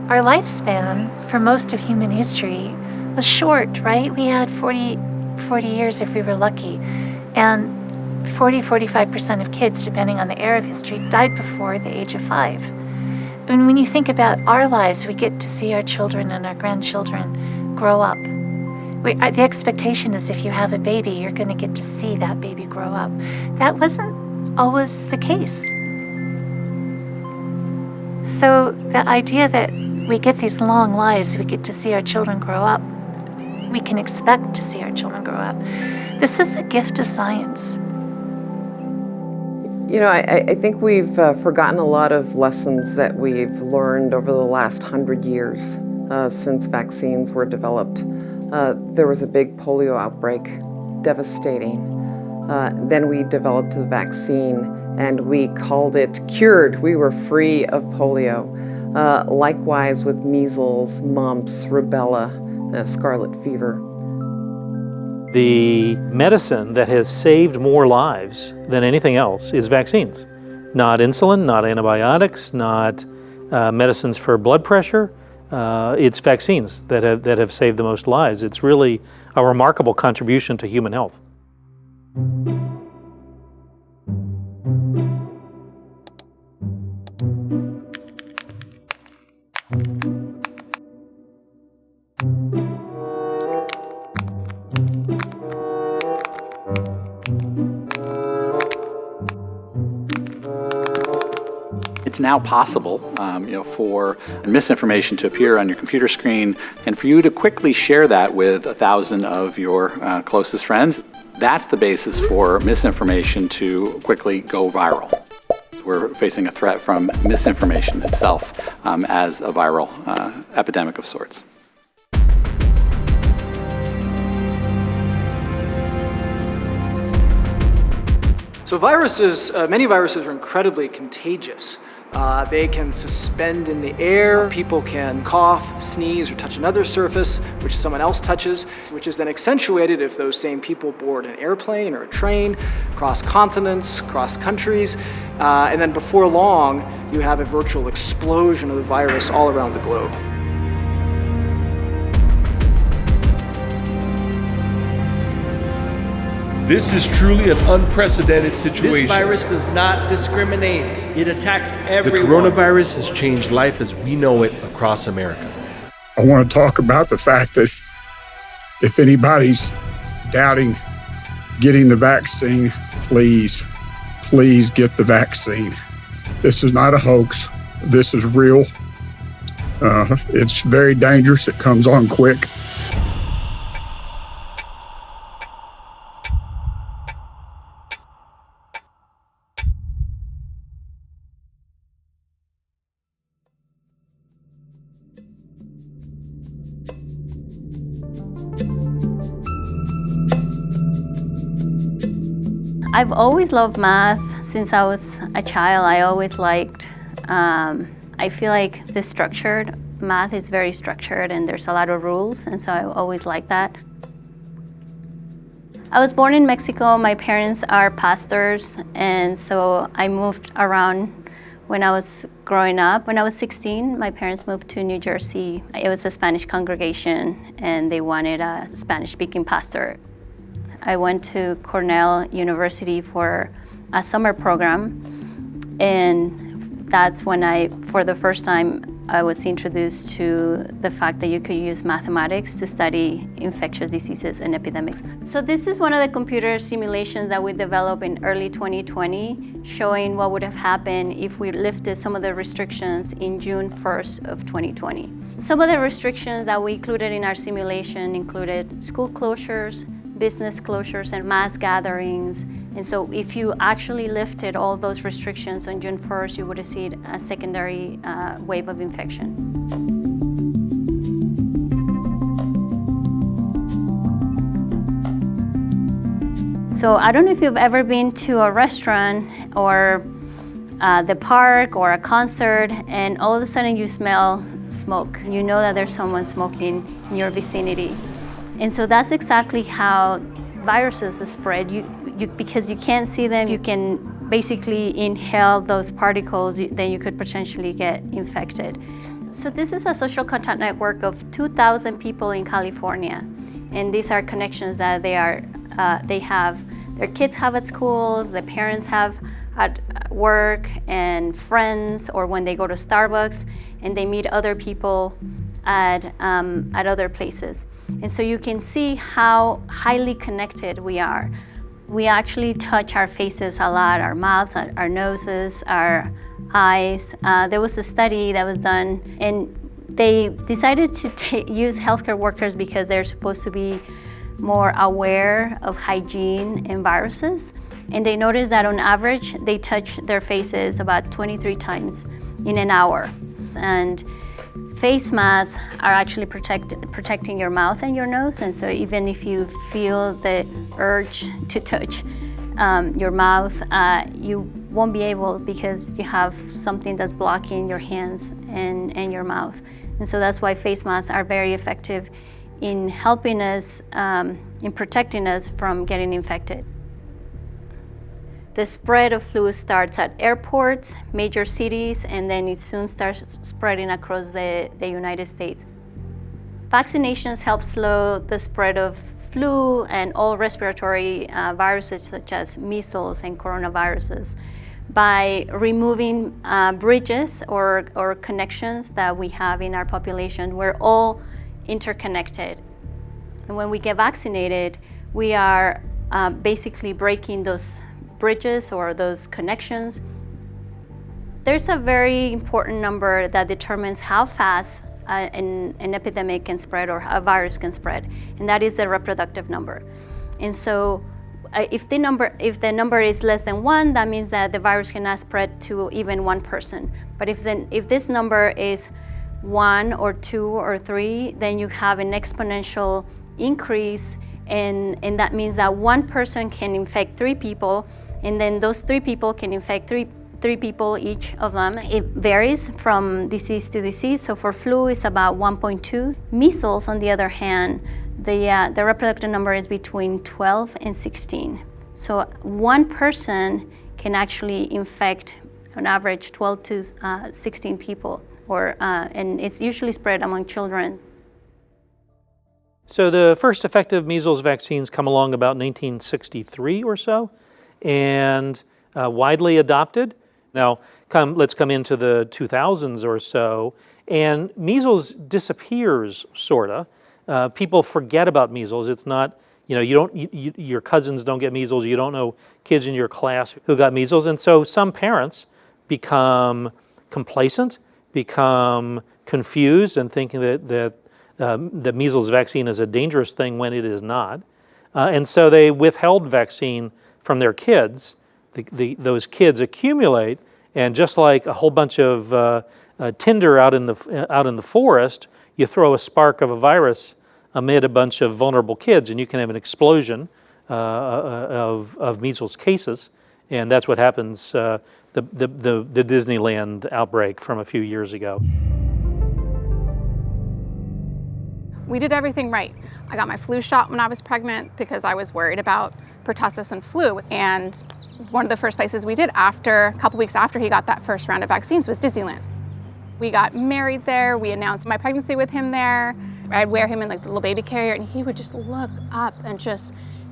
Our lifespan for most of human history was short, right? We had 40 years if we were lucky. And 45% of kids, depending on the era of history, died before the age of 5. And when you think about our lives, we get to see our children and our grandchildren grow up. The expectation is if you have a baby, you're going to get to see that baby grow up. That wasn't always the case. So the idea that we get these long lives, we get to see our children grow up, we can expect to see our children grow up. This is a gift of science. You know, I think we've forgotten a lot of lessons that we've learned over the last 100 years since vaccines were developed. There was a big polio outbreak, devastating. Then we developed the vaccine and we called it cured. We were free of polio. Likewise with measles, mumps, rubella, scarlet fever. The medicine that has saved more lives than anything else is vaccines. Not insulin, not antibiotics, not medicines for blood pressure. It's vaccines that have saved the most lives. It's really a remarkable contribution to human health. It's now possible, for misinformation to appear on your computer screen and for you to quickly share that with 1,000 of your closest friends. That's the basis for misinformation to quickly go viral. We're facing a threat from misinformation itself as a viral epidemic of sorts. So viruses, many viruses are incredibly contagious. They can suspend in the air. People can cough, sneeze, or touch another surface which someone else touches, which is then accentuated if those same people board an airplane or a train, cross continents, cross countries, and then before long, you have a virtual explosion of the virus all around the globe. This is truly an unprecedented situation. This virus does not discriminate. It attacks everyone. The coronavirus has changed life as we know it across America. I want to talk about the fact that if anybody's doubting getting the vaccine, please get the vaccine. This is not a hoax. This is real. It's very dangerous. It comes on quick. I've always loved math since I was a child. I always liked, I feel like math is very structured and there's a lot of rules, and so I always liked that. I was born in Mexico. My parents are pastors, and so I moved around when I was growing up. When I was 16, my parents moved to New Jersey. It was a Spanish congregation, and they wanted a Spanish-speaking pastor. I went to Cornell University for a summer program, and that's when for the first time, I was introduced to the fact that you could use mathematics to study infectious diseases and epidemics. So this is one of the computer simulations that we developed in early 2020, showing what would have happened if we lifted some of the restrictions in June 1st of 2020. Some of the restrictions that we included in our simulation included school closures, business closures, and mass gatherings. And so if you actually lifted all those restrictions on June 1st, you would have seen a secondary wave of infection. So I don't know if you've ever been to a restaurant or the park or a concert, and all of a sudden you smell smoke. You know that there's someone smoking in your vicinity. And so that's exactly how viruses spread. Because you can't see them, you can basically inhale those particles, then you could potentially get infected. So this is a social contact network of 2,000 people in California, and these are connections that they have. Their kids have at schools, their parents have at work, and friends, or when they go to Starbucks and they meet other people at other places. And so you can see how highly connected we are. We actually touch our faces a lot, our mouths, our noses, our eyes. There was a study that was done, and they decided to use healthcare workers because they're supposed to be more aware of hygiene and viruses. And they noticed that on average, they touch their faces about 23 times in an hour. And face masks are actually protecting your mouth and your nose. And so even if you feel the urge to touch your mouth, you won't be able because you have something that's blocking your hands and your mouth. And so that's why face masks are very effective in helping us, in protecting us from getting infected. The spread of flu starts at airports, major cities, and then it soon starts spreading across the United States. Vaccinations help slow the spread of flu and all respiratory viruses such as measles and coronaviruses by removing bridges or connections that we have in our population. We're all interconnected. And when we get vaccinated, we are basically breaking those bridges or those connections. There's a very important number that determines how fast an epidemic can spread or a virus can spread, and that is the reproductive number. And so if the number is less than 1, that means that the virus cannot spread to even one person. But if this number is 1 or 2 or 3, then you have an exponential increase, and that means that one person can infect 3 people, and then those 3 people can infect three people each of them. It varies from disease to disease. So for flu, it's about 1.2. Measles, on the other hand, the reproductive number is between 12 and 16. So one person can actually infect, on average, 12 to 16 people, and it's usually spread among children. So the first effective measles vaccines come along about 1963 or so, and widely adopted. Now, let's come into the 2000s or so, and measles disappears, sorta. People forget about measles. It's not, your cousins don't get measles. You don't know kids in your class who got measles, and so some parents become complacent, become confused, and thinking that the measles vaccine is a dangerous thing when it is not, and so they withheld vaccine from their kids. Those kids accumulate, and just like a whole bunch of tinder out in the forest, you throw a spark of a virus amid a bunch of vulnerable kids, and you can have an explosion of measles cases, and that's what happens. The Disneyland outbreak from a few years ago. We did everything right. I got my flu shot when I was pregnant because I was worried about pertussis and flu. And one of the first places we did a couple weeks after he got that first round of vaccines was Disneyland. We got married there. We announced my pregnancy with him there. I'd wear him in like the little baby carrier, and he would just look up and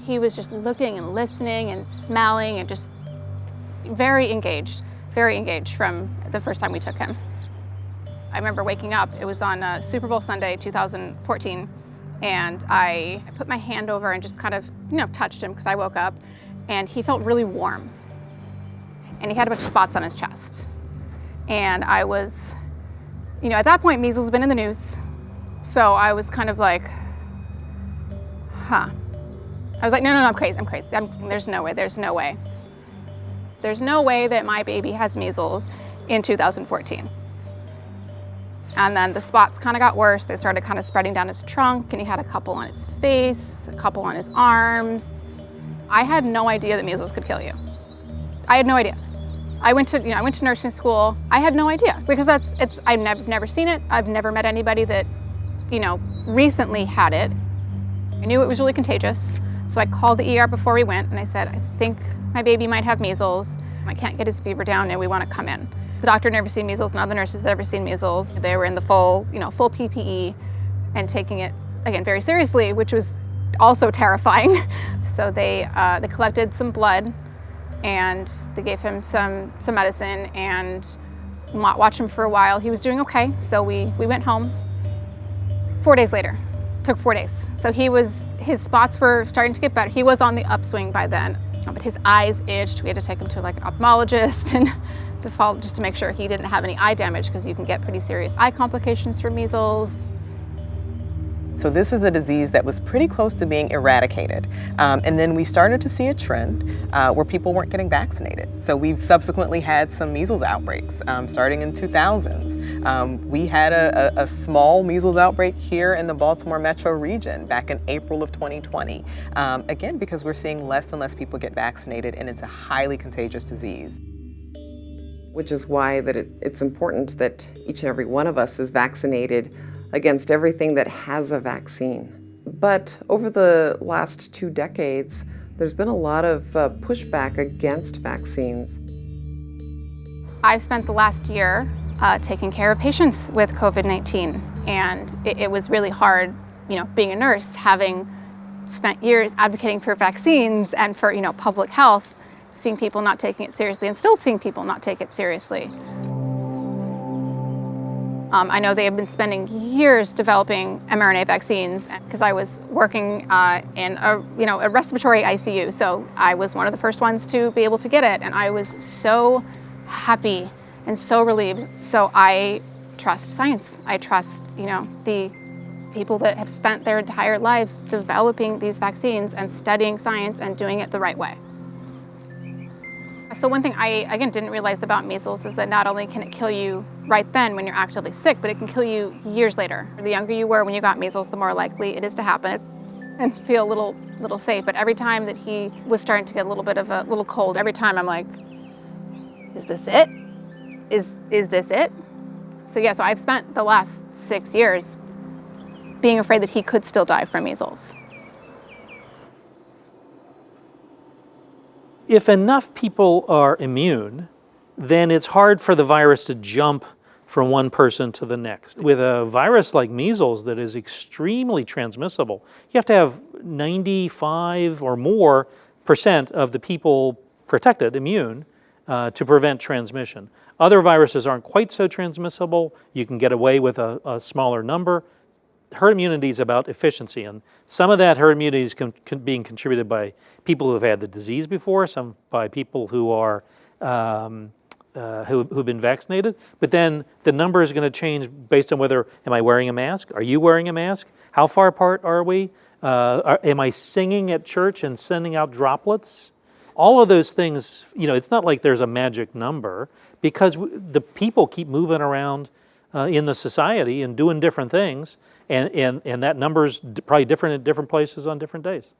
he was just looking and listening and smelling and just very engaged from the first time we took him. I remember waking up, it was on Super Bowl Sunday, 2014, and I put my hand over and just kind of, touched him because I woke up, and he felt really warm. And he had a bunch of spots on his chest. And I was, at that point, measles had been in the news. So I was kind of like, I was like, no, I'm crazy. There's no way. There's no way that my baby has measles in 2014. And then the spots kind of got worse. They started kind of spreading down his trunk, and he had a couple on his face, a couple on his arms. I had no idea that measles could kill you. I had no idea. I went to nursing school. I had no idea because I've never seen it. I've never met anybody that, recently had it. I knew it was really contagious. So I called the ER before we went, and I said, I think my baby might have measles. I can't get his fever down, and we want to come in. The doctor had never seen measles, none of the nurses had ever seen measles. They were in the full PPE and taking it, again, very seriously, which was also terrifying. So they collected some blood and they gave him some medicine and watched him for a while. He was doing okay, so we went home. 4 days later, took 4 days. So his spots were starting to get better. He was on the upswing by then, but his eyes itched. We had to take him to like an ophthalmologist and just to make sure he didn't have any eye damage, because you can get pretty serious eye complications from measles. So this is a disease that was pretty close to being eradicated. And then we started to see a trend where people weren't getting vaccinated. So we've subsequently had some measles outbreaks starting in 2000s. We had a small measles outbreak here in the Baltimore metro region back in April of 2020. Again, because we're seeing less and less people get vaccinated, and it's a highly contagious disease. Which is why that it's important that each and every one of us is vaccinated against everything that has a vaccine. But over the last 2 decades, there's been a lot of pushback against vaccines. I've spent the last year taking care of patients with COVID-19, and it was really hard, being a nurse, having spent years advocating for vaccines and for, public health, seeing people not taking it seriously and still seeing people not take it seriously. I know they have been spending years developing mRNA vaccines, because I was working in a respiratory ICU, so I was one of the first ones to be able to get it, and I was so happy and so relieved. So I trust science. I trust, the people that have spent their entire lives developing these vaccines and studying science and doing it the right way. So one thing I, again, didn't realize about measles is that not only can it kill you right then when you're actively sick, but it can kill you years later. The younger you were when you got measles, the more likely it is to happen and feel a little safe. But every time that he was starting to get a little bit of a little cold, every time I'm like, is this it? Is this it? So yeah, so I've spent the last 6 years being afraid that he could still die from measles. If enough people are immune, then it's hard for the virus to jump from one person to the next. With a virus like measles that is extremely transmissible, you have to have 95 or more % of the people protected, immune, to prevent transmission. Other viruses aren't quite so transmissible. You can get away with a smaller number. Herd immunity is about efficiency, and some of that herd immunity is being contributed by people who have had the disease before, some by people who are who've been vaccinated. But then the number is going to change based on whether, am I wearing a mask? Are you wearing a mask? How far apart are we? Am I singing at church and sending out droplets? All of those things, it's not like there's a magic number, because the people keep moving around in the society and doing different things. And that number is probably different in different places on different days.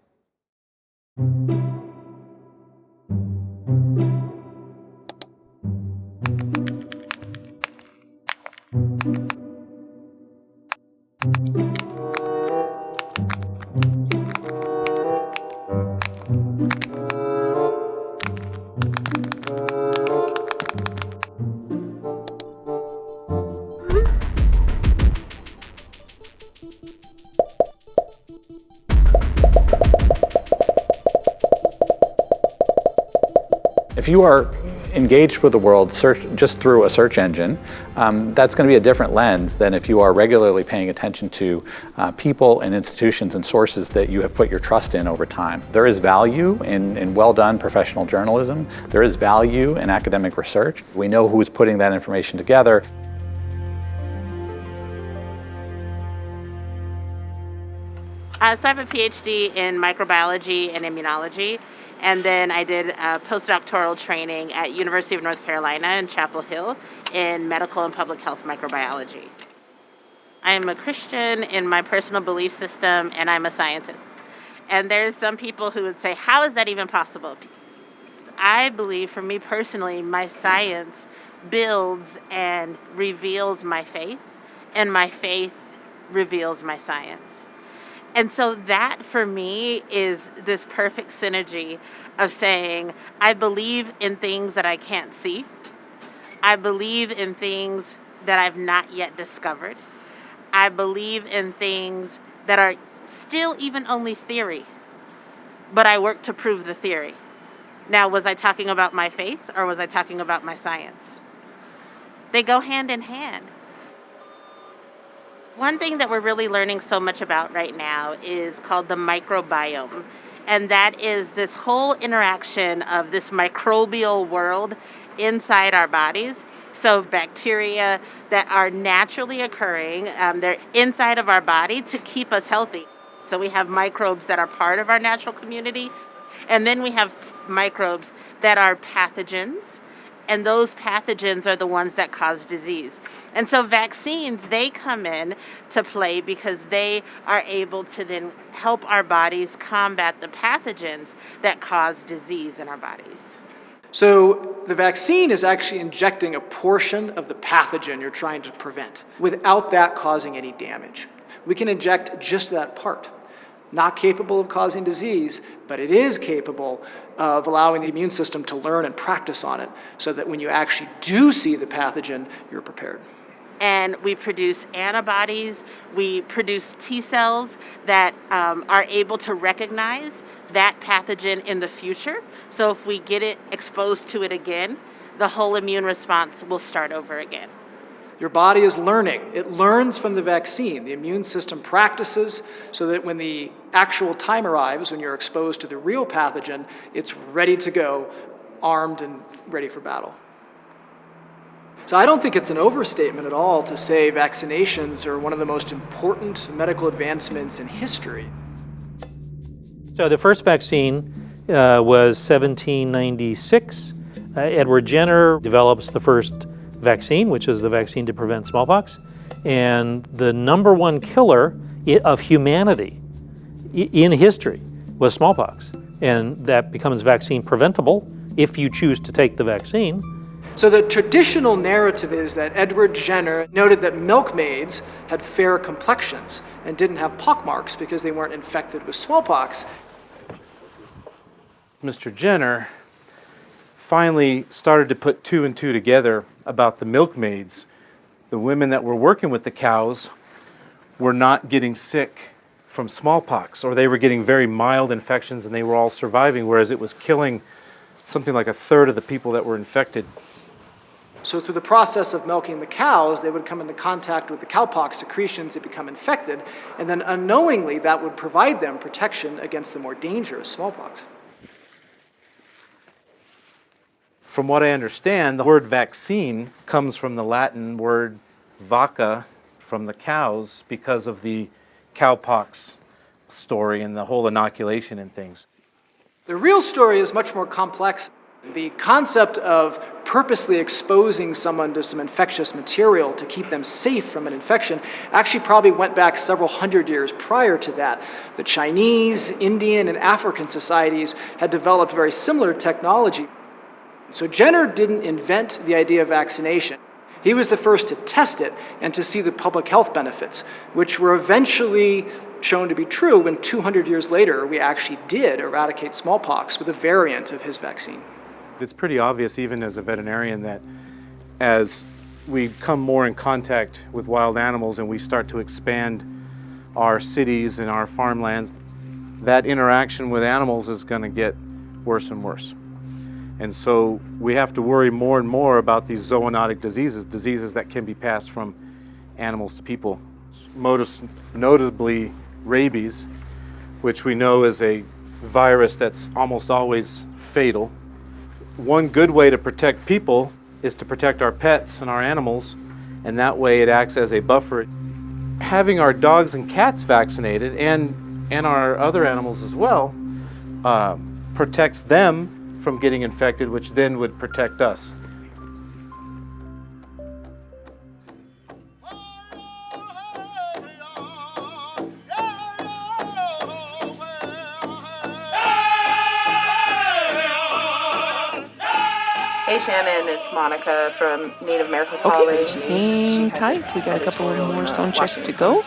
If you are engaged with the world just through a search engine, that's going to be a different lens than if you are regularly paying attention to people and institutions and sources that you have put your trust in over time. There is value in well-done professional journalism. There is value in academic research. We know who's putting that information together. So I have a PhD in microbiology and immunology. And then I did postdoctoral training at University of North Carolina in Chapel Hill in medical and public health microbiology. I am a Christian in my personal belief system, and I'm a scientist. And there's some people who would say, how is that even possible? I believe, for me personally, my science builds and reveals my faith, and my faith reveals my science. And so that, for me, is this perfect synergy of saying, I believe in things that I can't see. I believe in things that I've not yet discovered. I believe in things that are still even only theory, but I work to prove the theory. Now, was I talking about my faith or was I talking about my science? They go hand in hand. One thing that we're really learning so much about right now is called the microbiome. And that is this whole interaction of this microbial world inside our bodies. So bacteria that are naturally occurring, they're inside of our body to keep us healthy. So we have microbes that are part of our natural community. And then we have microbes that are pathogens. And those pathogens are the ones that cause disease. And so vaccines, they come in to play because they are able to then help our bodies combat the pathogens that cause disease in our bodies. So the vaccine is actually injecting a portion of the pathogen you're trying to prevent without that causing any damage. We can inject just that part. Not capable of causing disease, but it is capable of allowing the immune system to learn and practice on it so that when you actually do see the pathogen, you're prepared. And we produce antibodies, we produce T cells that are able to recognize that pathogen in the future. So if we get it exposed to it again, the whole immune response will start over again. Your body is learning. It learns from the vaccine. The immune system practices so that when the actual time arrives, when you're exposed to the real pathogen, it's ready to go, armed and ready for battle. So I don't think it's an overstatement at all to say vaccinations are one of the most important medical advancements in history. So the first vaccine was 1796. Edward Jenner develops the first vaccine, which is the vaccine to prevent smallpox. And the number one killer of humanity in history was smallpox. And that becomes vaccine preventable if you choose to take the vaccine. So the traditional narrative is that Edward Jenner noted that milkmaids had fair complexions and didn't have pockmarks because they weren't infected with smallpox. Mr. Jenner finally started to put two and two together about the milkmaids. The women that were working with the cows were not getting sick from smallpox, or they were getting very mild infections and they were all surviving, whereas it was killing something like a third of the people that were infected. So through the process of milking the cows, they would come into contact with the cowpox secretions, they become infected, and then unknowingly that would provide them protection against the more dangerous smallpox. From what I understand, the word vaccine comes from the Latin word vacca, from the cows, because of the cowpox story and the whole inoculation and things. The real story is much more complex. The concept of purposely exposing someone to some infectious material to keep them safe from an infection actually probably went back several hundred years prior to that. The Chinese, Indian, and African societies had developed very similar technology. So Jenner didn't invent the idea of vaccination. He was the first to test it and to see the public health benefits, which were eventually shown to be true when 200 years later we actually did eradicate smallpox with a variant of his vaccine. It's pretty obvious, even as a veterinarian, that as we come more in contact with wild animals and we start to expand our cities and our farmlands, that interaction with animals is going to get worse and worse. And so we have to worry more and more about these zoonotic diseases, diseases that can be passed from animals to people. Most notably rabies, which we know is a virus that's almost always fatal. One good way to protect people is to protect our pets and our animals, and that way it acts as a buffer. Having our dogs and cats vaccinated, and our other animals as well, protects them from getting infected, which then would protect us. Hey Shannon, it's Monica from Native American College. Hang tight, we got a couple of more sound checks to go,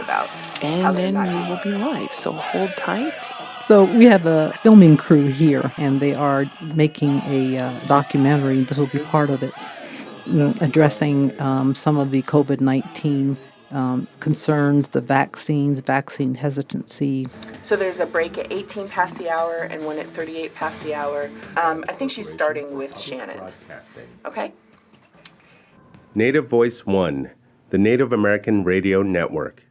and then we will be live, so hold tight. So we have a filming crew here, and they are making a documentary. This will be part of it. addressing some of the COVID-19 concerns, the vaccines, vaccine hesitancy. So there's a break at 18 past the hour and one at 38 past the hour. I think she's starting with Shannon. Okay. Native Voice One, the Native American Radio Network.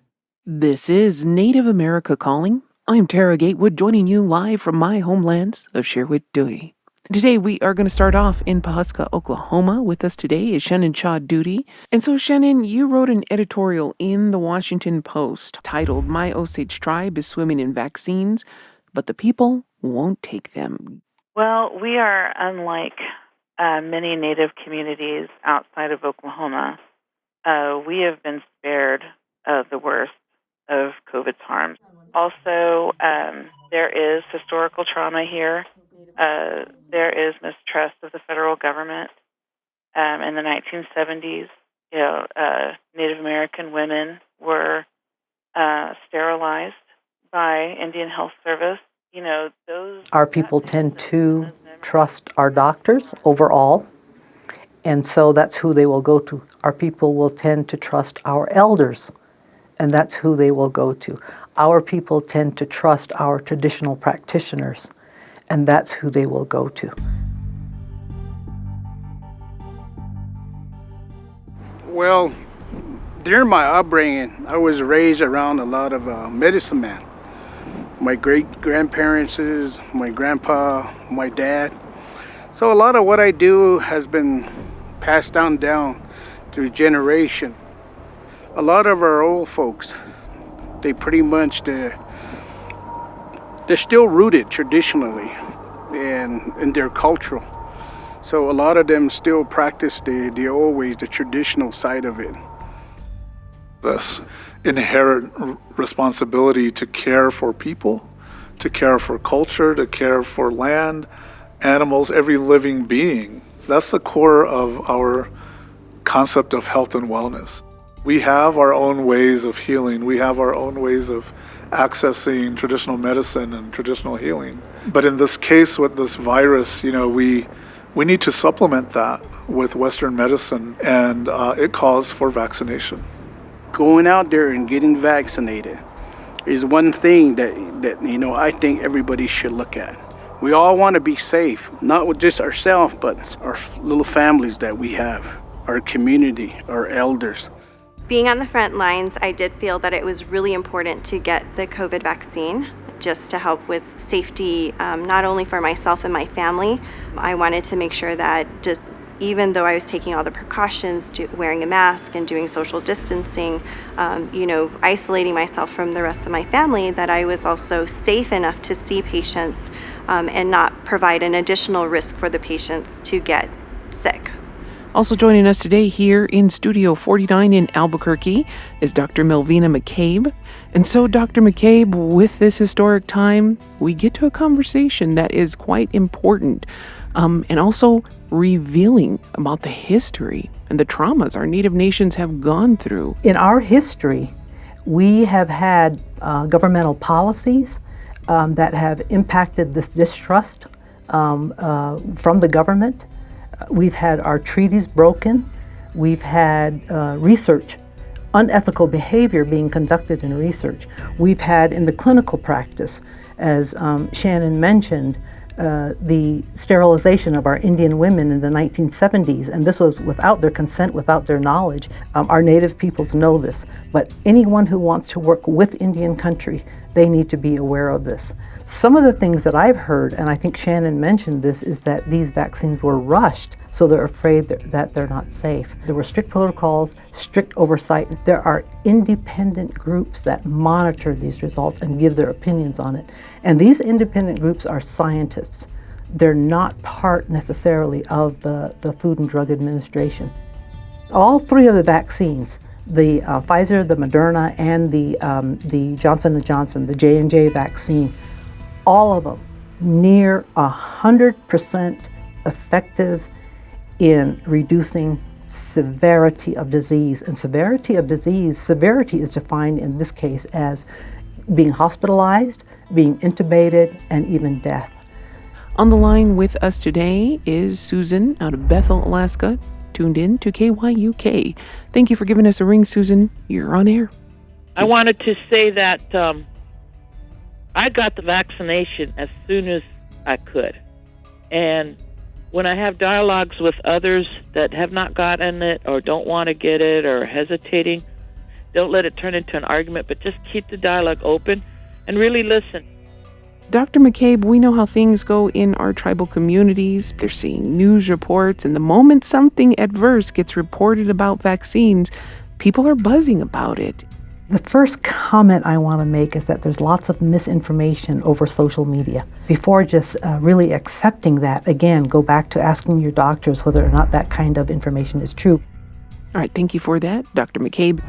This is Native America Calling. I'm Tara Gatewood, joining you live from my homelands of Sherwood Dewey. Today we are going to start off in Pawhuska, Oklahoma. With us today is Shannon Shaw Duty. And so Shannon, you wrote an editorial in the Washington Post titled "My Osage Tribe is Swimming in Vaccines, but the people won't take them." Well, we are unlike many Native communities outside of Oklahoma. We have been spared of the worst of COVID's harms. Also, there is historical trauma here. There is mistrust of the federal government. In the 1970s, Native American women were sterilized by Indian Health Service. Our people tend to trust our doctors overall, and so that's who they will go to. Our people will tend to trust our elders, and that's who they will go to. Our people tend to trust our traditional practitioners, and that's who they will go to. Well, during my upbringing, I was raised around a lot of medicine men. My great-grandparents, my grandpa, my dad. So a lot of what I do has been passed down through generation. A lot of our old folks, they pretty much, they're still rooted traditionally in their cultural. So a lot of them still practice the old ways, the traditional side of it. This inherent responsibility to care for people, to care for culture, to care for land, animals, every living being. That's the core of our concept of health and wellness. We have our own ways of healing. We have our own ways of accessing traditional medicine and traditional healing. But in this case with this virus, we need to supplement that with Western medicine, and it calls for vaccination. Going out there and getting vaccinated is one thing that I think everybody should look at. We all want to be safe, not with just ourselves, but our little families that we have, our community, our elders. Being on the front lines, I did feel that it was really important to get the COVID vaccine just to help with safety, not only for myself and my family. I wanted to make sure that just even though I was taking all the precautions, wearing a mask and doing social distancing, isolating myself from the rest of my family, that I was also safe enough to see patients and not provide an additional risk for the patients to get sick. Also joining us today here in Studio 49 in Albuquerque is Dr. Melvina McCabe. And so, Dr. McCabe, with this historic time, we get to a conversation that is quite important and also revealing about the history and the traumas our Native nations have gone through. In our history, we have had governmental policies that have impacted this distrust from the government. We've had our treaties broken. We've had research, unethical behavior being conducted in research. We've had in the clinical practice, as Shannon mentioned, the sterilization of our Indian women in the 1970s, and this was without their consent, without their knowledge. Our Native peoples know this, but anyone who wants to work with Indian country, they need to be aware of this. Some of the things that I've heard, and I think Shannon mentioned this, is that these vaccines were rushed, so they're afraid that they're not safe. There were strict protocols, strict oversight. There are independent groups that monitor these results and give their opinions on it. And these independent groups are scientists. They're not part necessarily of the Food and Drug Administration. All three of the vaccines, the Pfizer, the Moderna, and the Johnson & Johnson, the J&J vaccine, all of them near 100% effective in reducing severity of disease. And severity is defined in this case as being hospitalized, being intubated, and even death. On the line with us today is Susan out of Bethel, Alaska. tuned in to KYUK. Thank you for giving us a ring, Susan. You're on air. I wanted to say that I got the vaccination as soon as I could. And when I have dialogues with others that have not gotten it or don't want to get it or hesitating, don't let it turn into an argument, but just keep the dialogue open and really listen. Dr. McCabe, we know how things go in our tribal communities. They're seeing news reports, and the moment something adverse gets reported about vaccines, people are buzzing about it. The first comment I want to make is that there's lots of misinformation over social media. Before just really accepting that, again, go back to asking your doctors whether or not that kind of information is true. All right, thank you for that, Dr. McCabe.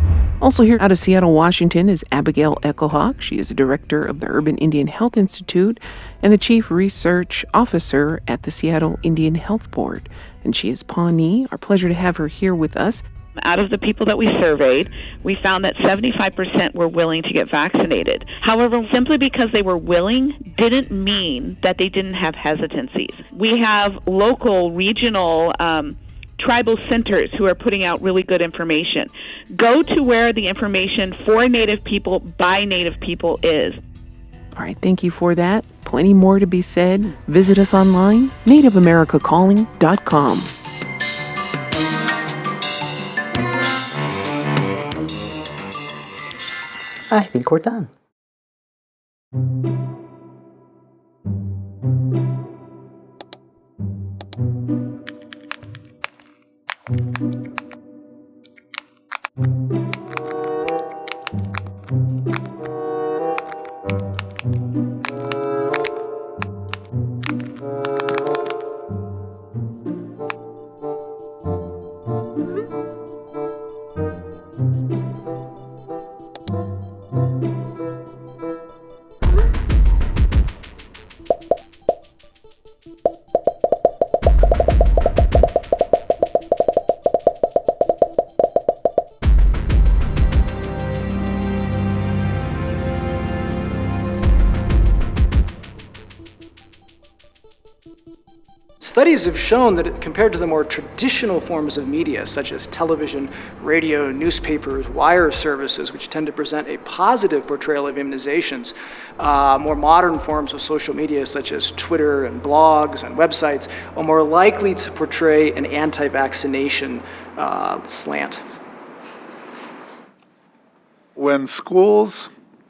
Also here out of Seattle, Washington is Abigail Echohawk. She is the director of the Urban Indian Health Institute and the chief research officer at the Seattle Indian Health Board. And she is Pawnee. Our pleasure to have her here with us. Out of the people that we surveyed, we found that 75% were willing to get vaccinated. However, simply because they were willing didn't mean that they didn't have hesitancies. We have local, regional, tribal centers who are putting out really good information. Go to where the information for Native people by Native people is. All right, thank you for that. Plenty more to be said. Visit us online, NativeAmericaCalling.com. I think we're done. Studies have shown that compared to the more traditional forms of media, such as television, radio, newspapers, wire services, which tend to present a positive portrayal of immunizations, more modern forms of social media, such as Twitter and blogs and websites, are more likely to portray an anti-vaccination slant. When schools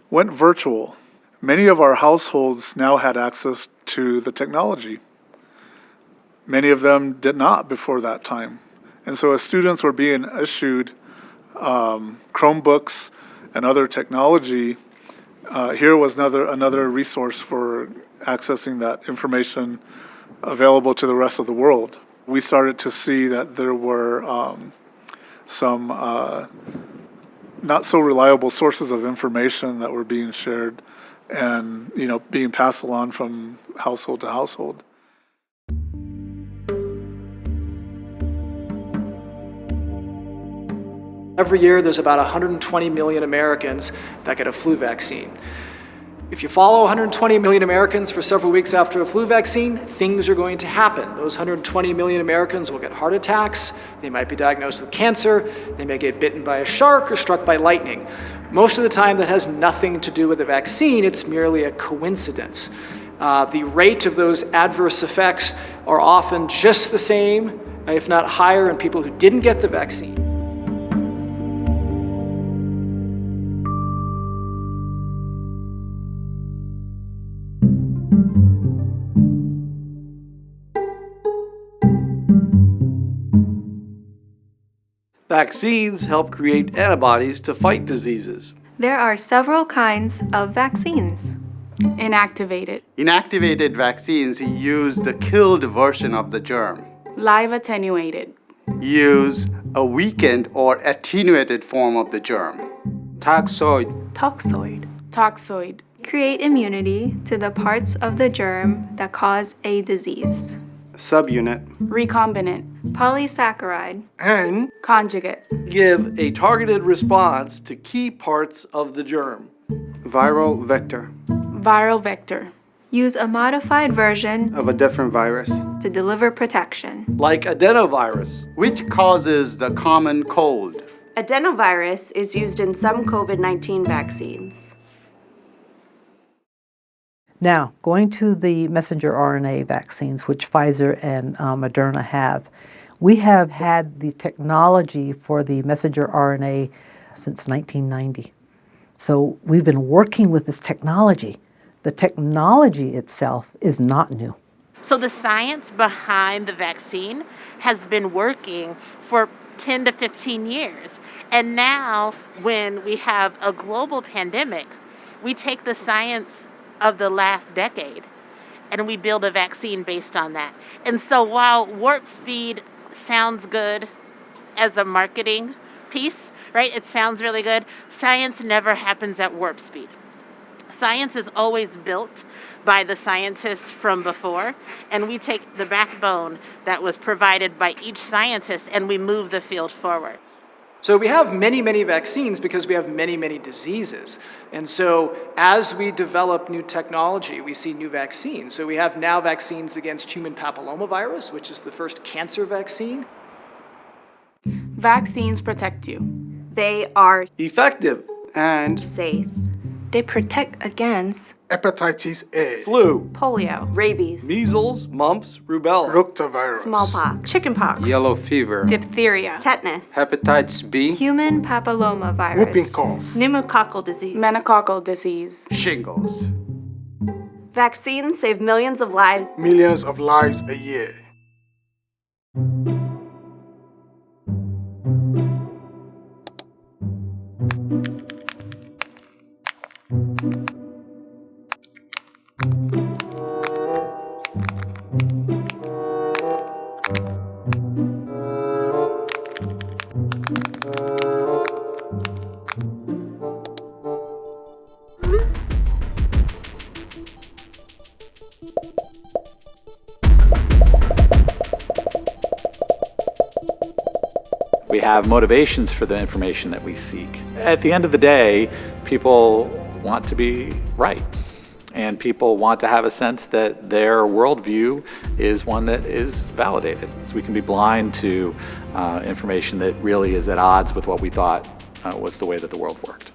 went virtual, many of our households now had access to the technology. Many of them did not before that time. And so as students were being issued Chromebooks and other technology, here was another resource for accessing that information available to the rest of the world. We started to see that there were some not so reliable sources of information that were being shared and being passed along from household to household. Every year, there's about 120 million Americans that get a flu vaccine. If you follow 120 million Americans for several weeks after a flu vaccine, things are going to happen. Those 120 million Americans will get heart attacks, they might be diagnosed with cancer, they may get bitten by a shark or struck by lightning. Most of the time, that has nothing to do with the vaccine, it's merely a coincidence. The rate of those adverse effects are often just the same, if not higher, in people who didn't get the vaccine. Vaccines help create antibodies to fight diseases. There are several kinds of vaccines. Inactivated. Inactivated vaccines use the killed version of the germ. Live attenuated. Use a weakened or attenuated form of the germ. Toxoid. Toxoid. Toxoid. Create immunity to the parts of the germ that cause a disease. Subunit. Recombinant. Polysaccharide. And conjugate. Give a targeted response to key parts of the germ. Viral vector. Viral vector. use a modified version of a different virus, to deliver protection. like adenovirus. which causes the common cold. Adenovirus is used in some COVID-19 vaccines. Now, going to the messenger RNA vaccines, which Pfizer and Moderna have, we have had the technology for the messenger RNA since 1990. So we've been working with this technology. The technology itself is not new. So the science behind the vaccine has been working for 10 to 15 years. And now when we have a global pandemic, we take the science of the last decade and we build a vaccine based on that. And so while warp speed sounds good as a marketing piece, right? It sounds really good. Science never happens at warp speed. Science is always built by the scientists from before, and we take the backbone that was provided by each scientist and we move the field forward. So we have many, many vaccines because we have many, many diseases. And so as we develop new technology, we see new vaccines. So we have now vaccines against human papillomavirus, which is the first cancer vaccine. Vaccines protect you. They are effective and safe. They protect against hepatitis A, flu, Polio, rabies, measles, mumps, rubella, rotavirus, smallpox, chickenpox, Yellow fever, Diphtheria. tetanus, hepatitis B, human papillomavirus, whooping cough, pneumococcal disease, Meningococcal disease. shingles. Vaccines save millions of lives. millions of lives a year. We have motivations for the information that we seek. At the end of the day, people want to be right. And people want to have a sense that their worldview is one that is validated. So we can be blind to information that really is at odds with what we thought was the way that the world worked.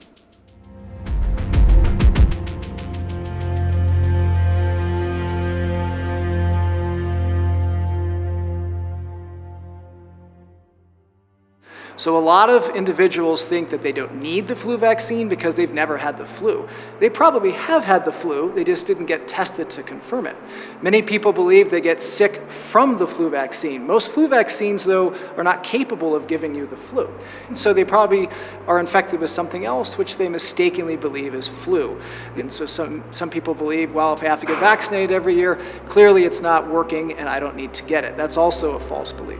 So a lot of individuals think that they don't need the flu vaccine because they've never had the flu. They probably have had the flu, they just didn't get tested to confirm it. Many people believe they get sick from the flu vaccine. Most flu vaccines, though, are not capable of giving you the flu. And so they probably are infected with something else which they mistakenly believe is flu. And so some people believe, well, if I have to get vaccinated every year, clearly it's not working and I don't need to get it. That's also a false belief.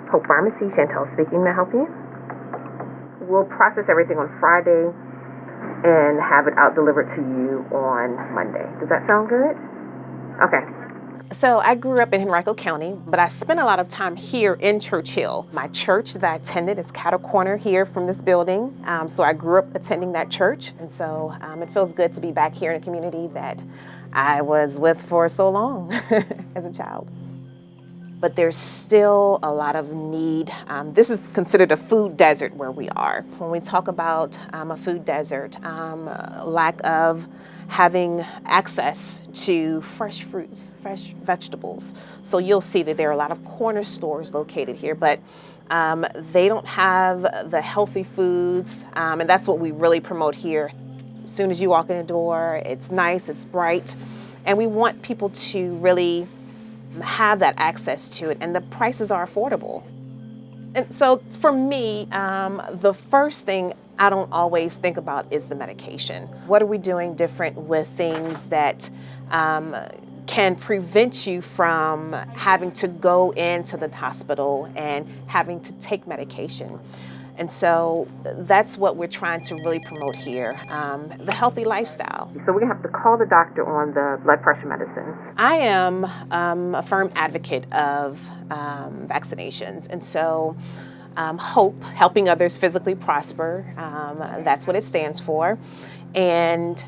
Hope Pharmacy, Chantel speaking. May I help you? We'll process everything on Friday and have it out delivered to you on Monday. Does that sound good? Okay. So I grew up in Henrico County, but I spent a lot of time here in Churchill. My church that I attended is Cattle Corner here from this building. So I grew up attending that church. And so it feels good to be back here in a community that I was with for so long as a child. But there's still a lot of need. This is considered a food desert where we are. When we talk about a food desert, lack of having access to fresh fruits, fresh vegetables. So you'll see that there are a lot of corner stores located here, but they don't have the healthy foods, and that's what we really promote here. As soon as you walk in the door, it's nice, it's bright, and we want people to really have that access to it, and the prices are affordable. And so for me, the first thing I don't always think about is the medication. What are we doing different with things that can prevent you from having to go into the hospital and having to take medication? And so that's what we're trying to really promote here, the healthy lifestyle. So we're gonna have to call the doctor on the blood pressure medicine. I am a firm advocate of vaccinations. And so HOPE, Helping Others Physically Prosper. That's what it stands for. And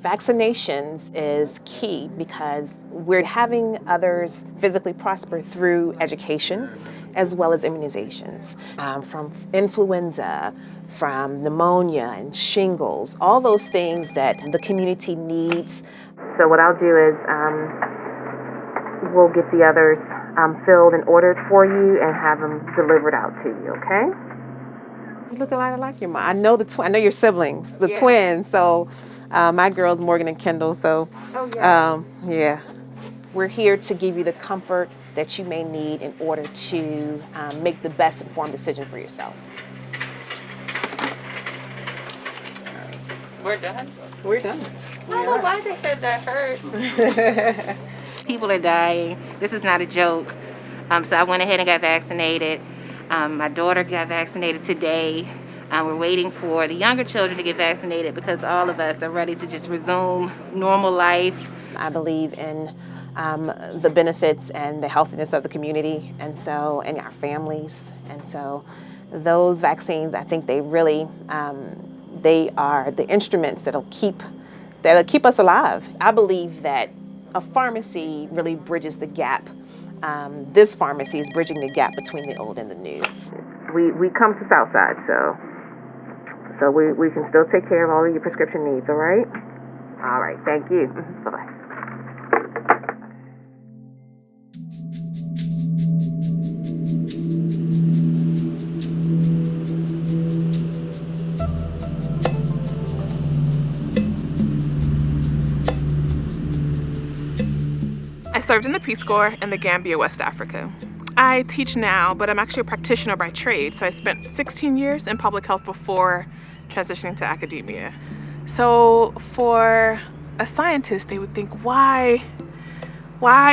vaccinations is key because we're having others physically prosper through education as well as immunizations, from influenza, from pneumonia and shingles, all those things that the community needs. So what I'll do is we'll get the others filled and ordered for you and have them delivered out to you, okay? You look a lot like your mom. I know I know your siblings, the twins. So my girls, Morgan and Kendall. So yeah, we're here to give you the comfort that you may need in order to make the best informed decision for yourself. We're done. We're done. I don't know why they said that hurt. People are dying. This is not a joke. So I went ahead and got vaccinated. My daughter got vaccinated today. We're waiting for the younger children to get vaccinated because all of us are ready to just resume normal life. I believe in the benefits and the healthiness of the community, and our families. And so those vaccines, I think they really, they are the instruments that'll keep us alive. I believe that a pharmacy really bridges the gap. This pharmacy is bridging the gap between the old and the new. We come to Southside, so we can still take care of all of your prescription needs, all right? All right, thank you. Bye-bye. I served in the Peace Corps in the Gambia, West Africa. I teach now, but I'm actually a practitioner by trade, so I spent 16 years in public health before transitioning to academia. So for a scientist, they would think, why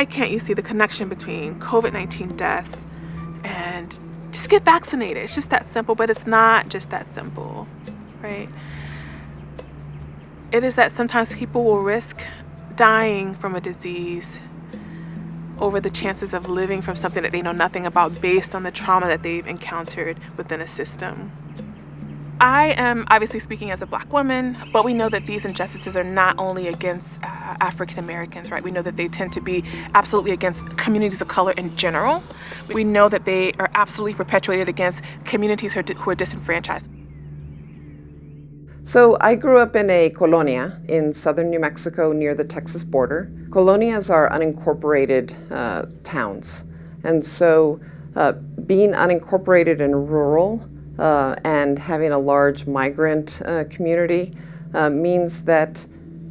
can't you see the connection between COVID-19 deaths and just get vaccinated? It's just that simple, but it's not just that simple, right? It is that sometimes people will risk dying from a disease over the chances of living from something that they know nothing about based on the trauma that they've encountered within a system. I am obviously speaking as a Black woman, but we know that these injustices are not only against African Americans, right? We know that they tend to be absolutely against communities of color in general. We know that they are absolutely perpetuated against communities who are disenfranchised. So I grew up in a colonia in southern New Mexico near the Texas border. Colonias are unincorporated towns. And so being unincorporated and rural and having a large migrant community means that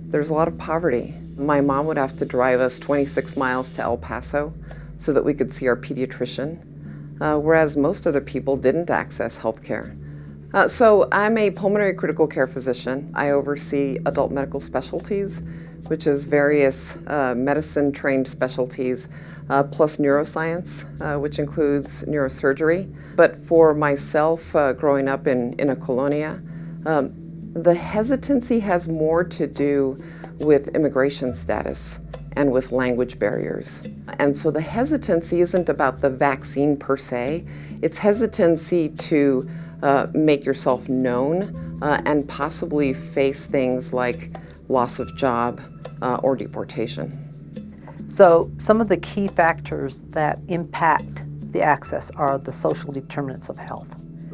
there's a lot of poverty. My mom would have to drive us 26 miles to El Paso so that we could see our pediatrician, whereas most other people didn't access health care. So I'm a pulmonary critical care physician. I oversee adult medical specialties, which is various medicine-trained specialties, plus neuroscience, which includes neurosurgery. But for myself, growing up in a colonia, the hesitancy has more to do with immigration status and with language barriers. And so the hesitancy isn't about the vaccine per se, it's hesitancy to make yourself known and possibly face things like loss of job or deportation. So some of the key factors that impact the access are the social determinants of health.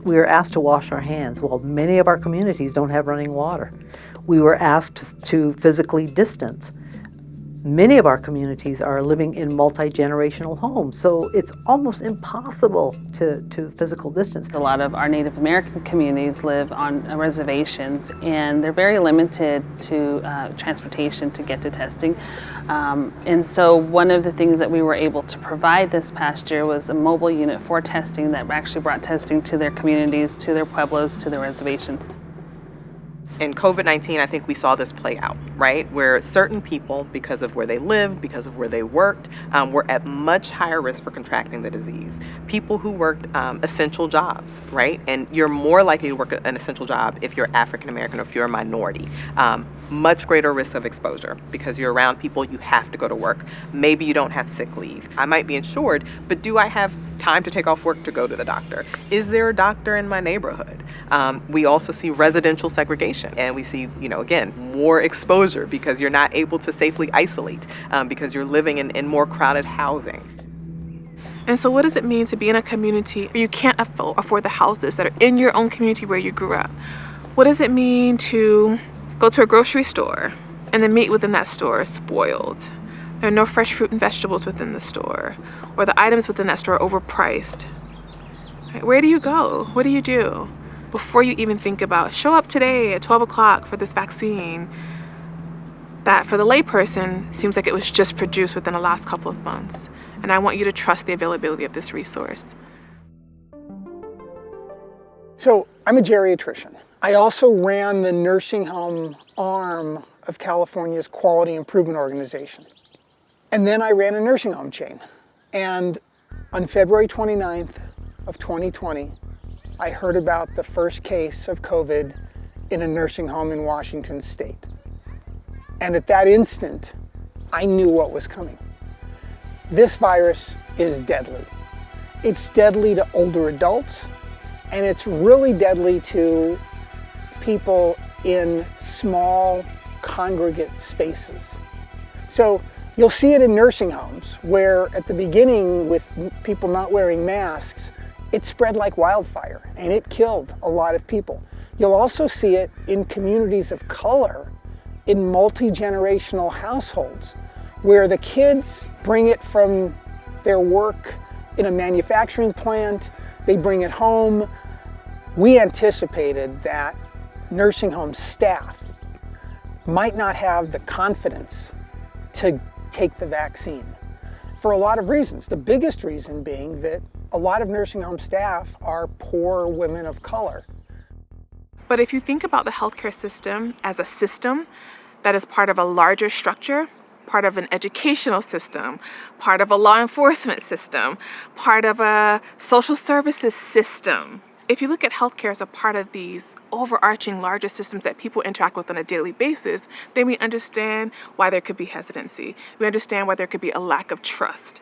We were asked to wash our hands. Well, many of our communities don't have running water. We were asked to physically distance. Many of our communities are living in multi-generational homes, so it's almost impossible to physical distance. A lot of our Native American communities live on reservations, and they're very limited to transportation to get to testing. And so one of the things that we were able to provide this past year was a mobile unit for testing that actually brought testing to their communities, to their pueblos, to their reservations. In COVID-19, I think we saw this play out, right? Where certain people, because of where they lived, because of where they worked, were at much higher risk for contracting the disease. People who worked essential jobs, right? And you're more likely to work an essential job if you're African American or if you're a minority. Much greater risk of exposure because you're around people, you have to go to work. Maybe you don't have sick leave. I might be insured, but do I have time to take off work to go to the doctor? Is there a doctor in my neighborhood? We also see residential segregation, and we see, again, more exposure because you're not able to safely isolate because you're living in more crowded housing. And so what does it mean to be in a community where you can't afford the houses that are in your own community where you grew up? What does it mean to go to a grocery store and the meat within that store is spoiled? There are no fresh fruit and vegetables within the store, or the items within that store are overpriced. Right? Where do you go? What do you do? Before you even think about, show up today at 12 o'clock for this vaccine, that for the layperson seems like it was just produced within the last couple of months. And I want you to trust the availability of this resource. So I'm a geriatrician. I also ran the nursing home arm of California's Quality Improvement Organization. And then I ran a nursing home chain. And on February 29th of 2020, I heard about the first case of COVID in a nursing home in Washington state. And at that instant, I knew what was coming. This virus is deadly. It's deadly to older adults, and it's really deadly to people in small congregate spaces. So you'll see it in nursing homes where at the beginning with people not wearing masks, it spread like wildfire and it killed a lot of people. You'll also see it in communities of color in multi-generational households where the kids bring it from their work in a manufacturing plant, they bring it home. We anticipated that nursing home staff might not have the confidence to take the vaccine for a lot of reasons. The biggest reason being that a lot of nursing home staff are poor women of color. But if you think about the healthcare system as a system that is part of a larger structure, part of an educational system, part of a law enforcement system, part of a social services system, if you look at healthcare as a part of these overarching larger systems that people interact with on a daily basis, then we understand why there could be hesitancy. We understand why there could be a lack of trust.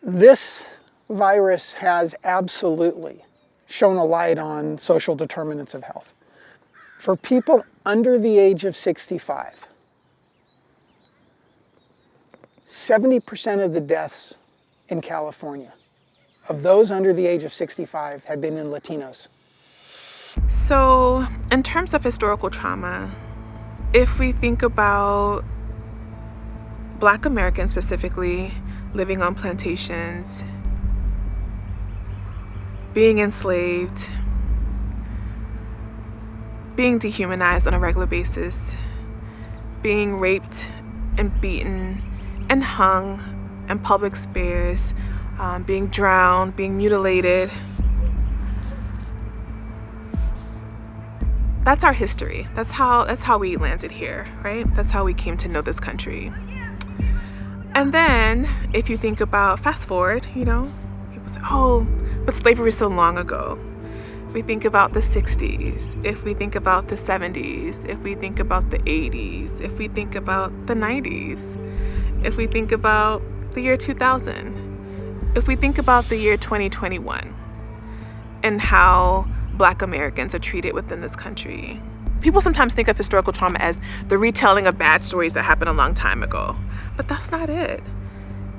This virus has absolutely shone a light on social determinants of health. For people under the age of 65, 70% of the deaths in California of those under the age of 65 have been in Latinos. So, in terms of historical trauma, if we think about Black Americans specifically living on plantations, being enslaved, being dehumanized on a regular basis, being raped and beaten and hung in public spares, being drowned, being mutilated. That's our history. That's how we landed here, right? That's how we came to know this country. And then if you think about, fast forward, people say, oh, but slavery was so long ago. If we think about the 60s, if we think about the 70s, if we think about the 80s, if we think about the 90s, if we think about the year 2000, if we think about the year 2021 and how Black Americans are treated within this country. People sometimes think of historical trauma as the retelling of bad stories that happened a long time ago, but that's not it.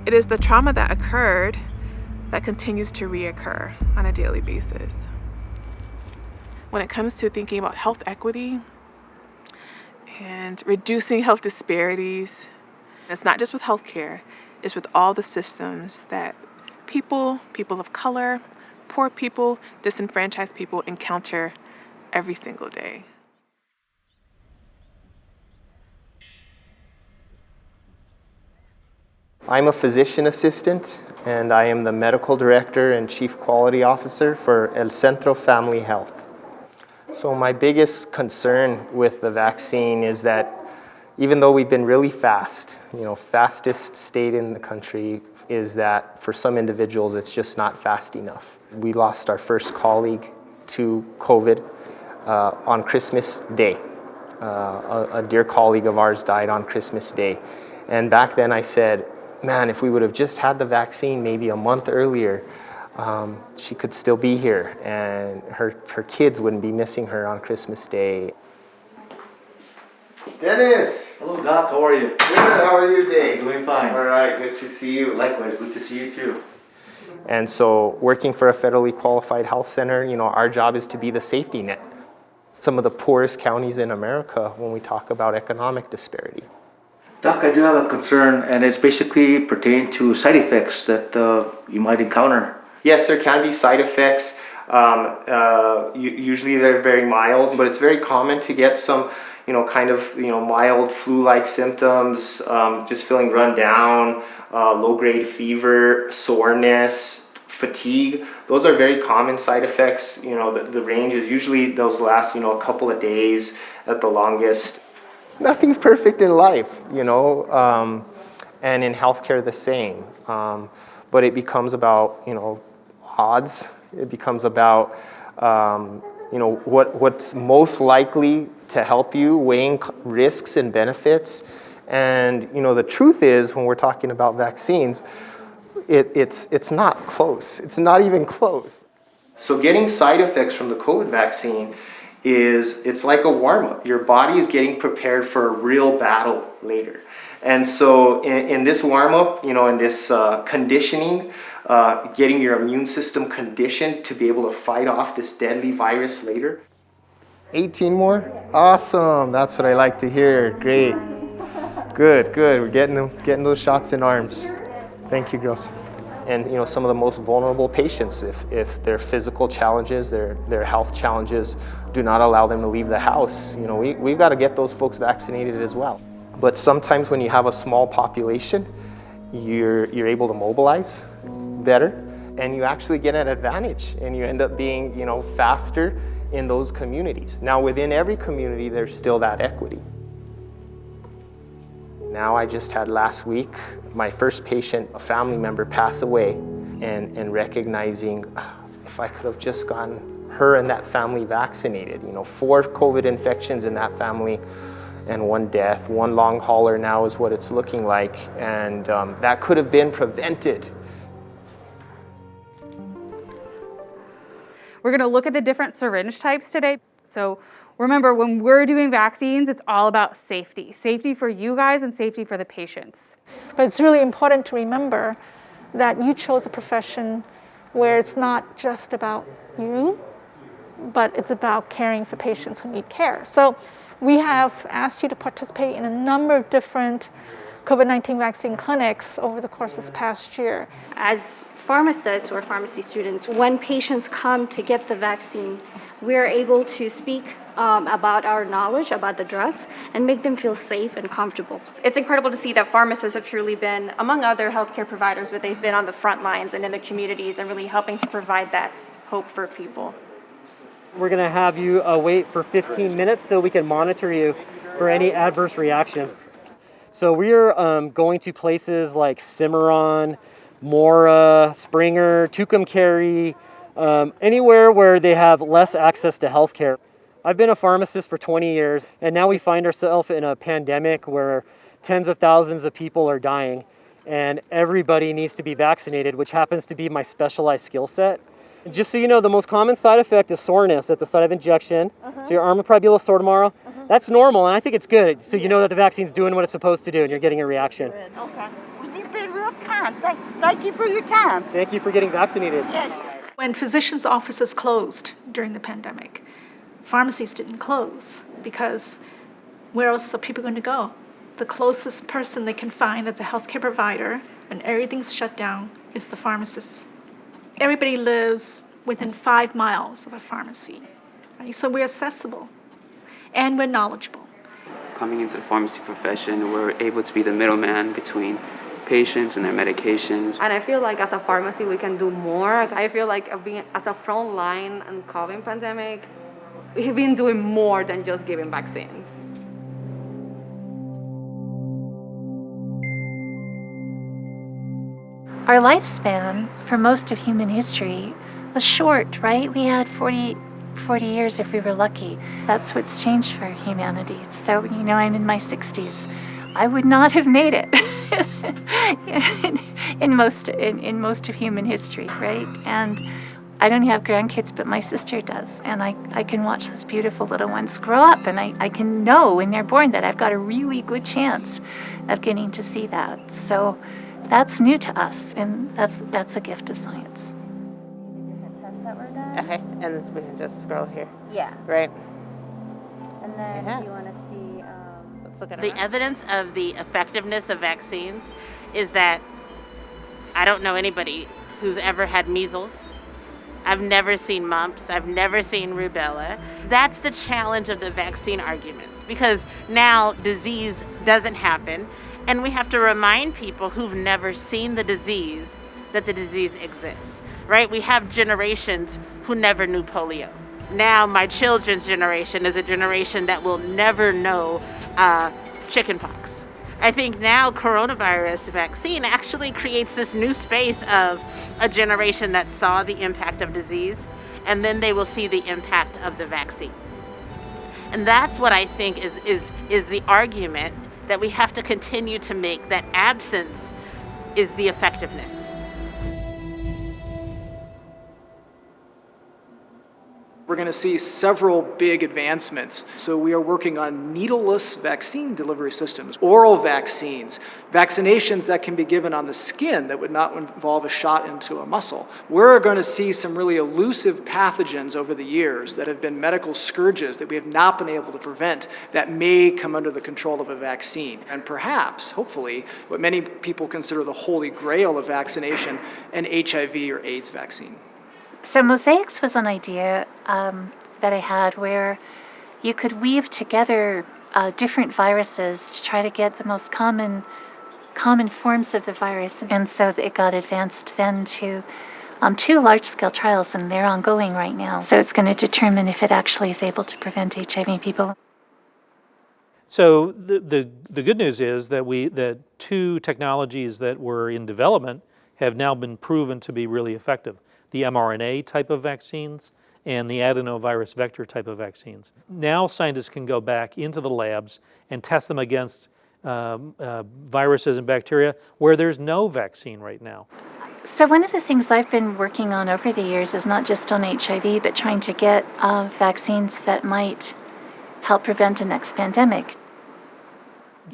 It is the trauma that occurred that continues to reoccur on a daily basis. When it comes to thinking about health equity and reducing health disparities, it's not just with healthcare, it's with all the systems that people of color, poor people, disenfranchised people encounter every single day. I'm a physician assistant, and I am the medical director and chief quality officer for El Centro Family Health. So my biggest concern with the vaccine is that even though we've been really fast, fastest state in the country, is that for some individuals it's just not fast enough. We lost our first colleague to COVID on Christmas Day. A dear colleague of ours died on Christmas Day. And back then I said, man, if we would have just had the vaccine maybe a month earlier, she could still be here and her kids wouldn't be missing her on Christmas Day. Dennis! Hello, Doc. How are you? Good. How are you today? Doing fine. All right. Good to see you. Likewise. Good to see you too. And so working for a federally qualified health center, our job is to be the safety net. Some of the poorest counties in America when we talk about economic disparity. Doc, I do have a concern, and it's basically pertaining to side effects that you might encounter. Yes, there can be side effects. Usually they're very mild, but it's very common to get some mild flu-like symptoms, just feeling run down, low-grade fever, soreness, fatigue. Those are very common side effects. The range is usually those last, a couple of days at the longest. Nothing's perfect in life, and in healthcare the same. But it becomes about, odds. It becomes about, what's most likely to help you, weighing risks and benefits. And the truth is, when we're talking about vaccines, it's not close. It's not even close. So getting side effects from the COVID vaccine it's like a warm-up. Your body is getting prepared for a real battle later. And so in this warm-up, in this conditioning, getting your immune system conditioned to be able to fight off this deadly virus later. 18 more? Awesome. That's what I like to hear. Great. Good. We're getting those shots in arms. Thank you, girls. And some of the most vulnerable patients, if their physical challenges, their health challenges do not allow them to leave the house, we've got to get those folks vaccinated as well. But sometimes when you have a small population, you're able to mobilize better, and you actually get an advantage, and you end up being faster in those communities. Now within every community, there's still that equity. Now I just had last week my first patient, a family member, pass away, and recognizing if I could have just gotten her and that family vaccinated. 4 COVID infections in that family and 1 death, 1 long hauler now is what it's looking like, and that could have been prevented. We're going to look at the different syringe types today. So remember, when we're doing vaccines, it's all about safety. Safety for you guys and safety for the patients. But it's really important to remember that you chose a profession where it's not just about you, but it's about caring for patients who need care. So we have asked you to participate in a number of different COVID-19 vaccine clinics over the course of this past year. As pharmacists or pharmacy students, when patients come to get the vaccine, we're able to speak about our knowledge about the drugs and make them feel safe and comfortable. It's incredible to see that pharmacists have truly been, among other healthcare providers, but they've been on the front lines and in the communities and really helping to provide that hope for people. We're going to have you wait for 15 minutes so we can monitor you for any adverse reaction. So we're going to places like Cimarron, Mora, Springer, Tucumcari, anywhere where they have less access to healthcare. I've been a pharmacist for 20 years, and now we find ourselves in a pandemic where tens of thousands of people are dying, and everybody needs to be vaccinated, which happens to be my specialized skill set. Just so you know, the most common side effect is soreness at the site of injection. So your arm will probably be a little sore tomorrow. That's normal, and I think it's good. So you know that the vaccine's doing what it's supposed to do, and you're getting a reaction. Okay. Well, you've been real kind. Thank you for your time. Thank you for getting vaccinated. When physicians' offices closed during the pandemic, pharmacies didn't close because where else are people going to go? The closest person they can find that's a healthcare provider when everything's shut down is the pharmacist. Everybody lives within 5 miles of a pharmacy, right? So we're accessible and we're knowledgeable. Coming into the pharmacy profession, we're able to be the middleman between patients and their medications. And I feel like as a pharmacy, we can do more. I feel like being as a front line in COVID pandemic, we've been doing more than just giving vaccines. our lifespan for most of human history was short, right? We had 40 years if we were lucky. That's what's changed for humanity. So, I'm in my 60s. I would not have made it in most of human history, right? And I don't have grandkids, but my sister does. And I can watch those beautiful little ones grow up, and I can know when they're born that I've got a really good chance of getting to see that. So that's new to us, and that's a gift of science. Okay, and we can just scroll here. Yeah. Right. And then you want to see. Let's look at the evidence of the effectiveness of vaccines is that I don't know anybody who's ever had measles. I've never seen mumps. I've never seen rubella. That's the challenge of the vaccine arguments, because now disease doesn't happen, and we have to remind people who've never seen the disease that the disease exists, right? We have generations who never knew polio. Now my children's generation is a generation that will never know chickenpox. I think now coronavirus vaccine actually creates this new space of a generation that saw the impact of disease, and then they will see the impact of the vaccine. And that's what I think is the argument that we have to continue to make, that absence is the effectiveness. We're going to see several big advancements. So we are working on needleless vaccine delivery systems, oral vaccines, vaccinations that can be given on the skin that would not involve a shot into a muscle. We're going to see some really elusive pathogens over the years that have been medical scourges that we have not been able to prevent that may come under the control of a vaccine. And perhaps, hopefully, what many people consider the holy grail of vaccination, an HIV or AIDS vaccine. So mosaics was an idea that I had where you could weave together different viruses to try to get the most common forms of the virus. And so it got advanced then to 2 large-scale trials, and they're ongoing right now. So it's going to determine if it actually is able to prevent HIV people. So the good news is that 2 technologies that were in development have now been proven to be really effective. The mRNA type of vaccines and the adenovirus vector type of vaccines. Now scientists can go back into the labs and test them against viruses and bacteria where there's no vaccine right now. So one of the things I've been working on over the years is not just on HIV, but trying to get vaccines that might help prevent a next pandemic.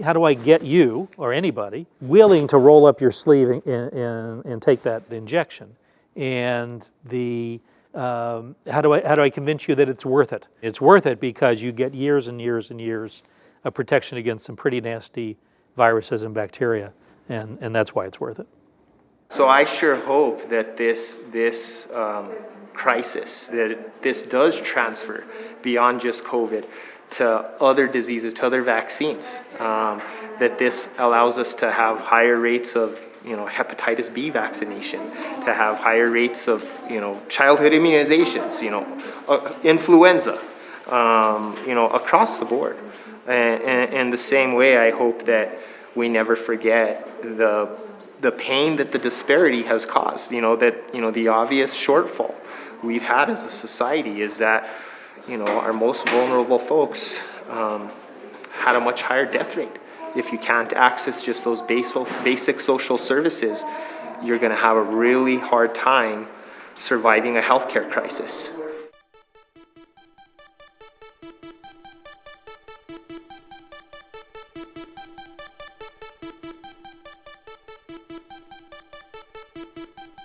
How do I get you, or anybody, willing to roll up your sleeve and take that injection? And how do I convince you that it's worth it? It's worth it because you get years and years and years of protection against some pretty nasty viruses and bacteria, and that's why it's worth it. So I sure hope that this crisis, that this does transfer beyond just COVID to other diseases, to other vaccines, that this allows us to have higher rates of hepatitis B vaccination, to have higher rates of, childhood immunizations, influenza, across the board. And the same way, I hope that we never forget the pain that the disparity has caused, the obvious shortfall we've had as a society is that, our most vulnerable folks had a much higher death rate. If you can't access just those basic social services, you're going to have a really hard time surviving a healthcare crisis.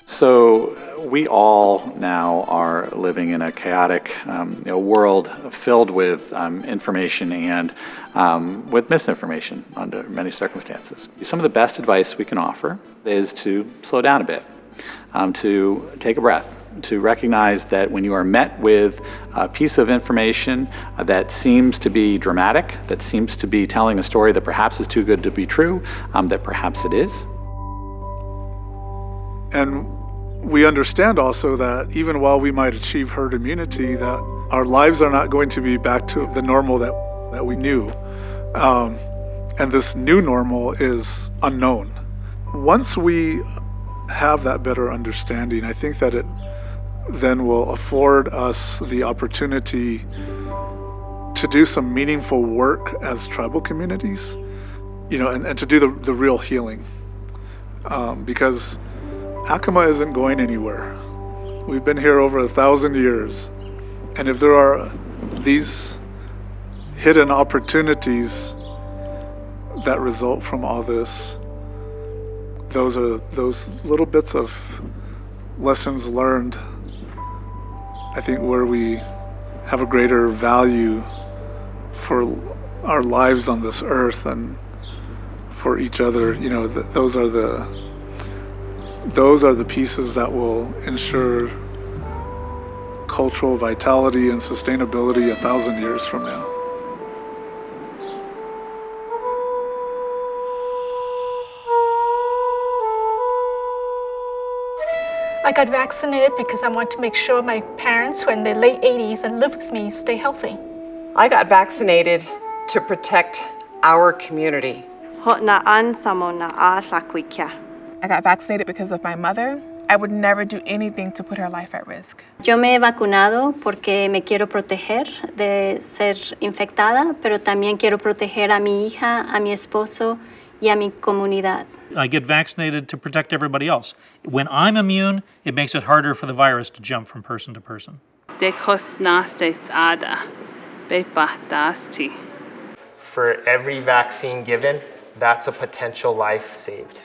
So we all now are living in a chaotic world filled with information and with misinformation under many circumstances. Some of the best advice we can offer is to slow down a bit, to take a breath, to recognize that when you are met with a piece of information that seems to be dramatic, that seems to be telling a story that perhaps is too good to be true, that perhaps it is. And we understand also that even while we might achieve herd immunity, that our lives are not going to be back to the normal that we knew. And this new normal is unknown. Once we have that better understanding, I think that it then will afford us the opportunity to do some meaningful work as tribal communities, and to do the real healing. Because Acoma isn't going anywhere. We've been here over 1,000 years. And if there are these hidden opportunities that result from all this, those little bits of lessons learned, I think, where we have a greater value for our lives on this earth and for each other. Those are the pieces that will ensure cultural vitality and sustainability 1,000 years from now. I got vaccinated because I want to make sure my parents who are in their late 80s and live with me stay healthy. I got vaccinated to protect our community. I got vaccinated because of my mother. I would never do anything to put her life at risk. Yo me he vacunado porque me quiero proteger de ser infectada, pero también quiero proteger a mi hija, a mi esposo y a mi comunidad. I get vaccinated to protect everybody else. When I'm immune, it makes it harder for the virus to jump from person to person. For every vaccine given, that's a potential life saved.